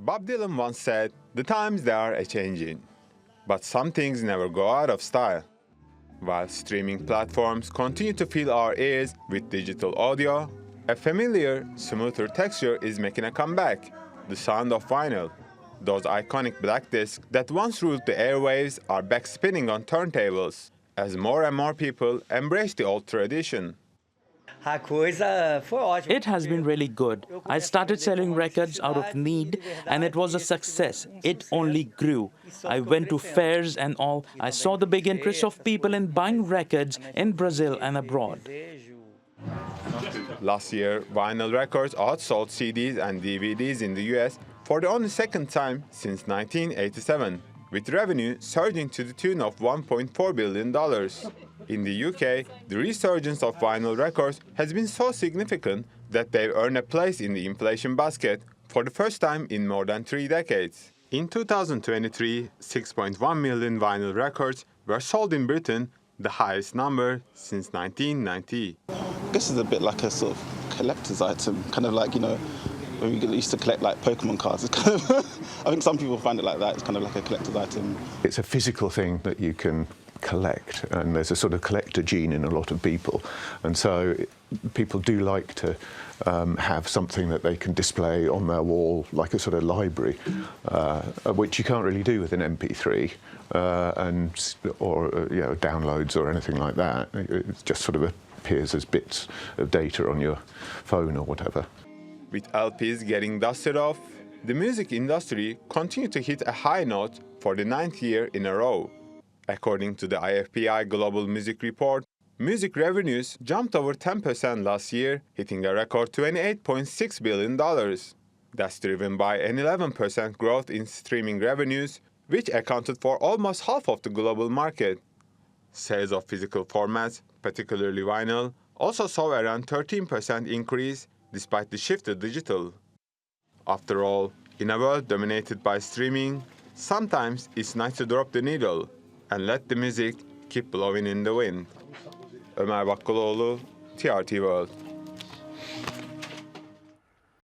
Bob Dylan once said, "The times they are a-changing." But some things never go out of style. While streaming platforms continue to fill our ears with digital audio, a familiar, smoother texture is making a comeback: the sound of vinyl. Those iconic black discs that once ruled the airwaves are back spinning on turntables, as more and more people embrace the old tradition. It has been really good. I started selling records out of need and it was a success. It only grew. I went to fairs and all. I saw the big interest of people in buying records in Brazil and abroad. Last year, vinyl records outsold CDs and DVDs in the US for the only second time since 1987, with revenue surging to the tune of $1.4 billion. In the UK, the resurgence of vinyl records has been so significant that they've earned a place in the inflation basket for the first time in more than 3 decades. In 2023, 6.1 million vinyl records were sold in Britain, the highest number since 1990. I guess it's a bit like a sort of collector's item, kind of like, when we used to collect like Pokemon cards. It's kind of I think some people find it like that. It's kind of like a collector's item. It's a physical thing that you can collect, and there's a sort of collector gene in a lot of people, and so people do like to have something that they can display on their wall, like a sort of library, which you can't really do with an MP3 or downloads or anything like that. It just sort of appears as bits of data on your phone or whatever. With LPs getting dusted off, the music industry continued to hit a high note for the 9th year in a row. According to the IFPI Global Music Report, music revenues jumped over 10% last year, hitting a record $28.6 billion. That's driven by an 11% growth in streaming revenues, which accounted for almost half of the global market. Sales of physical formats, particularly vinyl, also saw around 13% increase despite the shift to digital. After all, in a world dominated by streaming, sometimes it's nice to drop the needle and let the music keep blowing in the wind. Omer Bakkaloglu, TRT World.